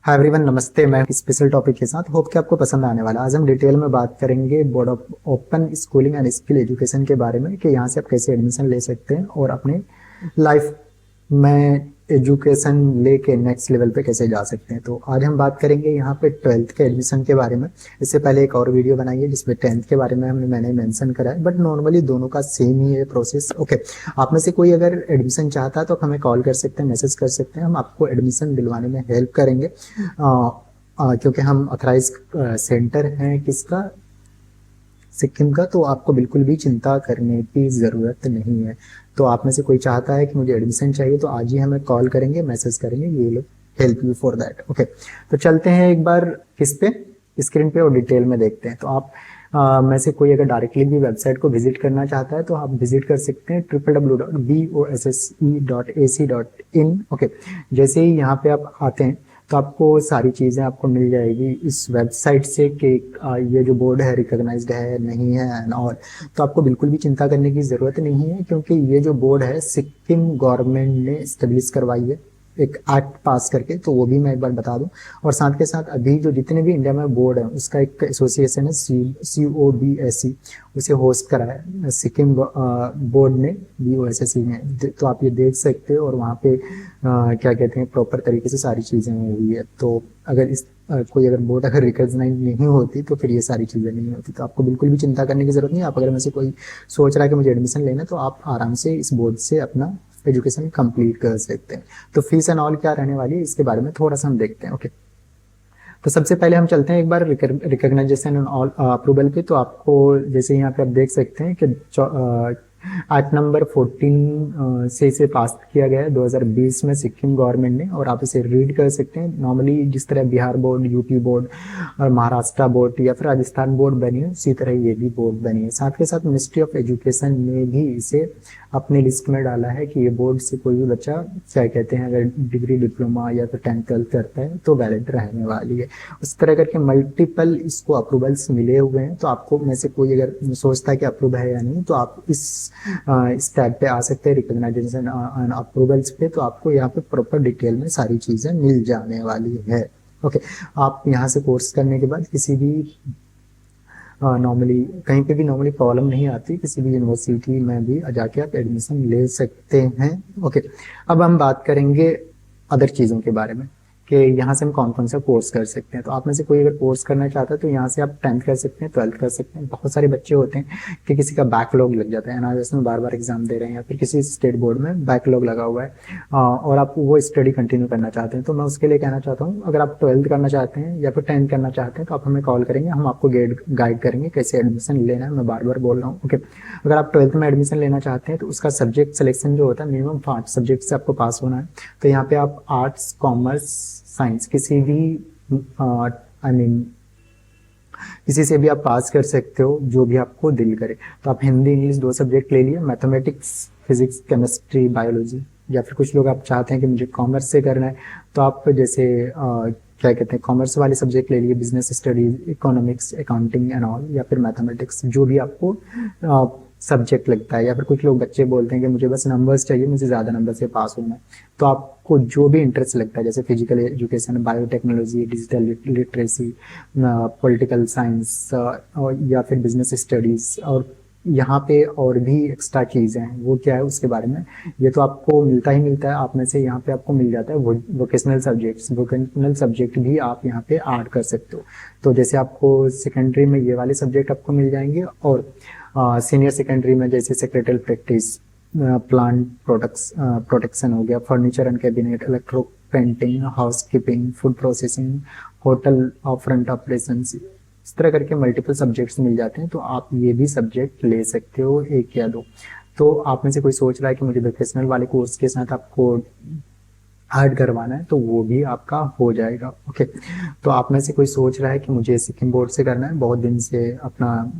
Hi everyone, नमस्ते। मैं special topic के साथ होप कि आपको पसंद आने वाला है। आज हम डिटेल में बात करेंगे board of open schooling and skill education के बारे में कि यहाँ से आप कैसे एडमिशन ले सकते हैं और अपने लाइफ में एजुकेशन लेके नेक्स्ट लेवल पे कैसे जा सकते हैं। तो आज हम बात करेंगे यहाँ पे 12th के एडमिशन के बारे में। इससे पहले एक और वीडियो बनाई है जिसमें 10th के बारे में मैंने मेंशन करा है, बट नॉर्मली दोनों का सेम ही है प्रोसेस। ओके, आप में से कोई अगर एडमिशन चाहता है तो हमें कॉल कर सकते हैं, मैसेज कर सकते हैं, हम आपको एडमिशन दिलवाने में हेल्प करेंगे। क्योंकि हम ऑथराइज सेंटर हैं किसका, सिक्किम का, तो आपको बिल्कुल भी चिंता करने की ज़रूरत नहीं है। तो आप में से कोई चाहता है कि मुझे एडमिशन चाहिए तो आज ही हमें कॉल करेंगे, मैसेज करेंगे, ये लोग help you for that. Okay, तो चलते हैं एक बार किस पे, स्क्रीन पे, और डिटेल में देखते हैं। तो आप में से कोई अगर डायरेक्टली भी वेबसाइट को विजिट करना चाहता है तो आप विजिट कर सकते हैं www.bosse.ac.in। ओके, जैसे ही यहाँ पे आप आते हैं तो आपको सारी चीज़ें आपको मिल जाएगी इस वेबसाइट से कि ये जो बोर्ड है रिकॉग्नाइज्ड है नहीं है एंड ऑल। तो आपको बिल्कुल भी चिंता करने की ज़रूरत नहीं है, क्योंकि ये जो बोर्ड है सिक्किम गवर्नमेंट ने इस्टेब्लिश करवाई है एक एक्ट पास करके, तो वो भी मैं एक बार बता दूं। और साथ के साथ अभी जो जितने भी इंडिया में बोर्ड है उसका एक एसोसिएशन है COBSE, उसे होस्ट करा है सिक्किम बोर्ड ने, BOSSE ने। तो आप ये देख सकते हो और वहाँ पे क्या कहते हैं प्रॉपर तरीके से सारी चीज़ें हुई है। तो अगर इस कोई अगर बोर्ड अगर रिकॉग्नाइज नहीं होती तो फिर ये सारी चीज़ें नहीं होती। तो आपको बिल्कुल भी चिंता करने की जरूरत नहीं है। आप अगर में से कोई सोच रहा है कि मुझे एडमिशन लेना है तो आप आराम से इस बोर्ड से अपना एजुकेशन कंप्लीट कर सकते हैं। तो फीस एंड ऑल क्या रहने वाली है इसके बारे में थोड़ा सा हम देखते हैं। ओके, तो सबसे पहले हम चलते हैं एक बार रिकॉग्नाइजेशन एंड ऑल अप्रूवल पे। तो आपको जैसे यहाँ पे आप देख सकते हैं कि एक्ट नंबर 14 से इसे पास किया गया है 2020 में सिक्किम गवर्नमेंट ने, और आप इसे रीड कर सकते हैं। नॉर्मली जिस तरह बिहार बोर्ड, यूपी बोर्ड और महाराष्ट्र बोर्ड या फिर राजस्थान बोर्ड बनी है, उसी तरह ये भी बोर्ड बनी है। साथ के साथ मिनिस्ट्री ऑफ एजुकेशन ने भी इसे अपनी लिस्ट में डाला है कि ये बोर्ड से कोई भी बच्चा क्या कहते हैं अगर डिग्री, डिप्लोमा या फिर 10th 12th करता है तो वैलिड रहने वाली है। उस तरह करके मल्टीपल इसको अप्रूवल्स मिले हुए हैं। तो आपको में से कोई अगर सोचता है कि अप्रूव है या नहीं तो आप इस टैब पे आ सकते हैं रिकॉग्नाइजेशन एंड अप्रूवल्स पे। तो आपको यहाँ पे प्रॉपर डिटेल में सारी चीज़ें मिल जाने वाली है। ओके, आप यहाँ से कोर्स करने के बाद किसी भी नॉर्मली कहीं पे भी नॉर्मली प्रॉब्लम नहीं आती, किसी भी यूनिवर्सिटी में भी जाके आप एडमिशन ले सकते हैं। ओके, अब हम बात करेंगे अदर चीज़ों के बारे में कि यहाँ से हम कौन कौन सा कोर्स कर सकते हैं। तो आप में से कोई अगर कोर्स करना चाहता है तो यहाँ से आप 10th कर सकते हैं, 12th कर सकते हैं। बहुत सारे बच्चे होते हैं कि किसी का बैकलॉग लग जाता है, एनआरएस में बार बार एग्जाम दे रहे हैं या फिर किसी स्टेट बोर्ड में बैकलॉग लगा हुआ है और आप वो स्टडी कंटिन्यू करना चाहते हैं। तो मैं उसके लिए कहना चाहता हूँ अगर आप 12th करना चाहते हैं या फिर 10th करना चाहते हैं तो आप हमें कॉल करेंगे, हम आपको गाइड करेंगे कैसे एडमिशन लेना है। मैं बार बार बोल रहा हूँ। ओके, अगर आप 12th में एडमिशन लेना चाहते हैं तो उसका सब्जेक्ट सिलेक्शन जो होता है मिनिमम 5 सब्जेक्ट से आपको पास होना है। तो यहाँ पे आप आर्ट्स, कॉमर्स, साइंस किसी भी किसी से भी आप पास कर सकते हो, जो भी आपको दिल करे। तो आप हिंदी, इंग्लिश 2 सब्जेक्ट ले लिए, मैथमेटिक्स, फिजिक्स, केमिस्ट्री, बायोलॉजी, या फिर कुछ लोग आप चाहते हैं कि मुझे कॉमर्स से करना है तो आप जैसे क्या कहते हैं कॉमर्स वाले सब्जेक्ट ले लिए, business studies, economics, accounting and all, या फिर मैथमेटिक्स, जो भी आपको सब्जेक्ट लगता है। या फिर कुछ लोग बच्चे बोलते हैं कि मुझे बस नंबर्स चाहिए, मुझे ज़्यादा नंबर से पास होना है। तो आपको जो भी इंटरेस्ट लगता है जैसे physical education, biotechnology, digital literacy, political science या फिर बिजनेस स्टडीज़, और यहाँ पे और भी एक्स्ट्रा चीज़ें हैं वो क्या है उसके बारे में ये तो आपको मिलता ही मिलता है। आप में से यहाँ पे आपको मिल जाता है वोकेशनल सब्जेक्ट्स, वोकेशनल सब्जेक्ट भी आप यहाँ पे ऐड कर सकते हो। तो जैसे आपको सेकेंडरी में ये वाले सब्जेक्ट आपको मिल जाएंगे, और सीनियर सेकेंडरी में जैसे सेक्रेटरी प्रैक्टिस, प्लांट प्रोटेक्शन हो गया, furniture and cabinet, electro painting, house keeping, food processing, hotel और फ्रंट ऑपरेशन, इस तरह करके मल्टीपल सब्जेक्ट्स मिल जाते हैं। तो आप ये भी सब्जेक्ट ले सकते हो, 1 या 2। तो आप में से कोई सोच रहा है कि मुझे वोकेशनल वाले कोर्स के साथ आपको ऐड करवाना है तो वो भी आपका हो जाएगा। ओके, तो आप में से कोई सोच रहा है कि मुझे सिक्किम बोर्ड से करना है, बहुत दिन से अपना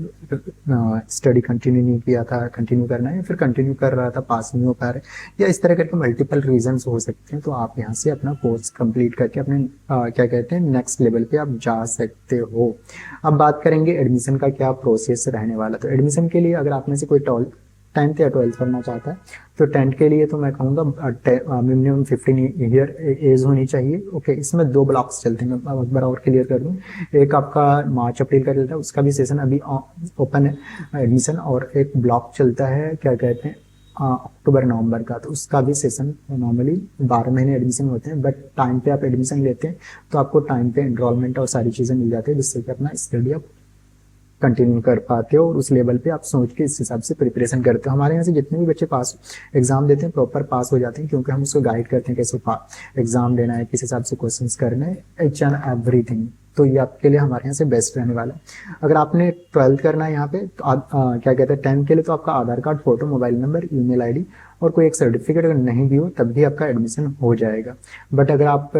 स्टडी कंटिन्यू नहीं किया था, कंटिन्यू करना है, या फिर कंटिन्यू कर रहा था पास नहीं हो पा रहे, या इस तरह करके मल्टीपल रीजंस हो सकते हैं, तो आप यहाँ से अपना कोर्स कंप्लीट करके अपने क्या कहते हैं नेक्स्ट लेवल पे आप जा सकते हो। अब बात करेंगे एडमिशन का क्या प्रोसेस रहने वाला। तो एडमिशन के लिए अगर आप में से कोई 10th या 12th करना चाहता है तो 10th के लिए तो मैं कहूँगा मिनिमम 15 ईयर एज होनी चाहिए। ओके, इसमें 2 ब्लॉक्स चलते हैं, मैं एक बार और क्लियर कर दूँ। एक आपका मार्च अप्रैल का चलता है, उसका भी सेशन अभी ओपन है एडमिशन, और एक ब्लॉक चलता है क्या कहते हैं अक्टूबर नवंबर का, तो उसका भी सेशन नॉर्मली 12 महीने एडमिशन होते हैं, बट टाइम पे आप एडमिशन लेते हैं तो आपको टाइम पे एनरोलमेंट और सारी चीज़ें मिल जाती है, जिससे कि अपना स्टडी आप कंटिन्यू कर पाते हो और उस लेवल पे आप सोच के इस हिसाब से प्रिपरेशन करते हो। हमारे यहाँ से जितने भी बच्चे पास एग्जाम देते हैं प्रॉपर पास हो जाते हैं, क्योंकि हम उसको गाइड करते हैं कैसे एग्जाम देना है, किस हिसाब से क्वेश्चंस करने हैं, एच एंड एवरीथिंग। तो ये आपके लिए हमारे यहाँ से बेस्ट रहने वाला है। अगर आपने 12th करना है यहाँ पे तो क्या कहते हैं 10th के लिए तो आपका Aadhaar card, photo, mobile number, email ID और कोई एक सर्टिफिकेट अगर नहीं भी हो तब भी आपका एडमिशन हो जाएगा। बट अगर आप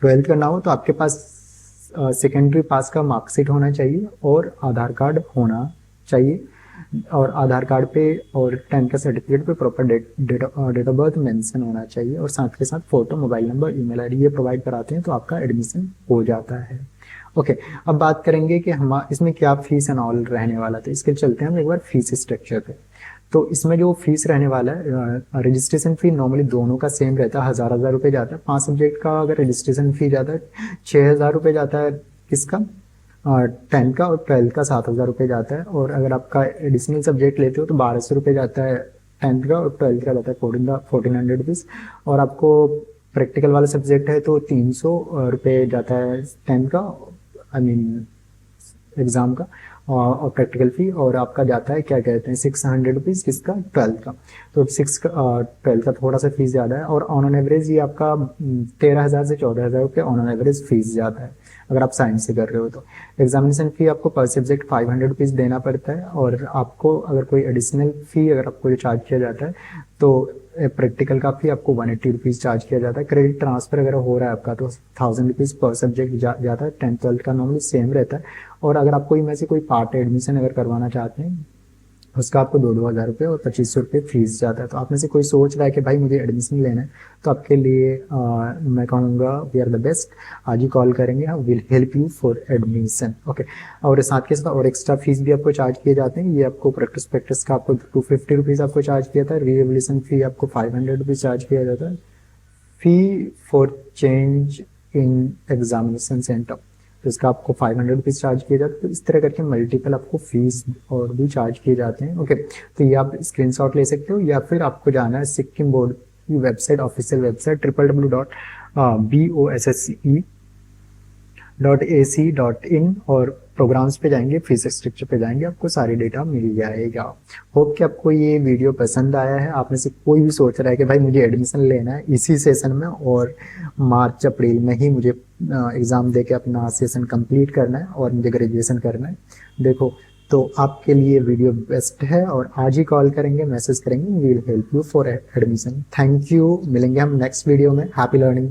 12th करना हो तो आपके पास सेकेंडरी पास का मार्कशीट होना चाहिए और आधार कार्ड होना चाहिए, और आधार कार्ड पे और 10th का सर्टिफिकेट पे proper date of birth mention होना चाहिए, और साथ के साथ photo, mobile number, email ID ये प्रोवाइड कराते हैं तो आपका एडमिशन हो जाता है। ओके, अब बात करेंगे कि हम इसमें क्या फीस एंड ऑल रहने वाला, तो इसके चलते हैं हम एक बार फीस स्ट्रक्चर पे। तो इसमें जो फीस रहने वाला है, रजिस्ट्रेशन फी नॉर्मली दोनों का सेम रहता है, 1000 रुपये जाता है। 5 सब्जेक्ट का अगर रजिस्ट्रेशन फी जाता है 6000 रुपये जाता है, किसका 10th का, और 12th का 7000 रुपये जाता है। और अगर आपका एडिशनल सब्जेक्ट लेते हो तो 1200 रुपये जाता है 10th का, और 12th का जाता है 1400 रुपीज़। और आपको प्रैक्टिकल वाला सब्जेक्ट है तो 300 रुपये जाता है 10th का, आई मीन एग्ज़ाम का, और प्रैक्टिकल फी। और आपका जाता है क्या कहते हैं 600 रुपीज़ किसका 12th का। तो 12th का थोड़ा सा फीस ज़्यादा है, और ऑन एवरेज ये आपका 13,000 से 14,000 रुपये ऑन एवरेज फीस जाता है अगर आप साइंस से कर रहे हो तो। एग्जामिनेशन फ़ी आपको पर सब्जेक्ट 500 रुपीज़ देना पड़ता है, और आपको अगर कोई एडिशनल फ़ी अगर आपको चार्ज किया जाता है तो प्रैक्टिकल का फी आपको 180 रुपीज़ चार्ज किया जाता है। क्रेडिट ट्रांसफर अगर हो रहा है आपका तो 1000 रुपीज़ पर सब्जेक्ट जाता है। 10th 12th का नॉर्मली सेम रहता है। और अगर आप कोई में से कोई पार्ट एडमिशन अगर करवाना चाहते हैं उसका आपको 2-2 हज़ार रुपये और 2500 रुपये फीस जाता है। तो आप में से कोई सोच रहा है कि भाई मुझे एडमिशन लेना है तो आपके लिए मैं कहूँगा वी आर द बेस्ट, आज ही कॉल करेंगे, will help you for admission. Okay, और साथ के साथ और एक्स्ट्रा फीस भी आपको चार्ज किए जाते हैं। ये आपको प्रैक्टिस का आपको 250 रुपीज़ आपको चार्ज किया था। रीएवल्यूशन फी आपको 500 रुपीज़ चार्ज किया जाता है। Fee for change in examination centre तो इसका आपको 500 रुपीज़ चार्ज किए जाते हैं। तो इस तरह करके मल्टीपल आपको फीस और भी चार्ज किए जाते हैं। ओके, तो ये आप स्क्रीनशॉट ले सकते हो, या फिर आपको जाना है सिक्किम बोर्ड की वेबसाइट, ऑफिशियल वेबसाइट www.bosse.ac.in और प्रोग्राम्स पे जाएंगे, फीस स्ट्रक्चर पे जाएंगे, आपको सारी डेटा मिल जाएगा। होप कि आपको ये वीडियो पसंद आया है। आप में से कोई भी सोच रहा है कि भाई मुझे एडमिशन लेना है इसी सेशन में और मार्च अप्रैल में ही मुझे एग्ज़ाम दे के अपना सेशन कंप्लीट करना है और मुझे ग्रेजुएशन करना है, देखो तो आपके लिए वीडियो बेस्ट है। और आज ही कॉल करेंगे, मैसेज करेंगे, we will help you for admission. Thank you, मिलेंगे हम नेक्स्ट वीडियो में। Happy learning.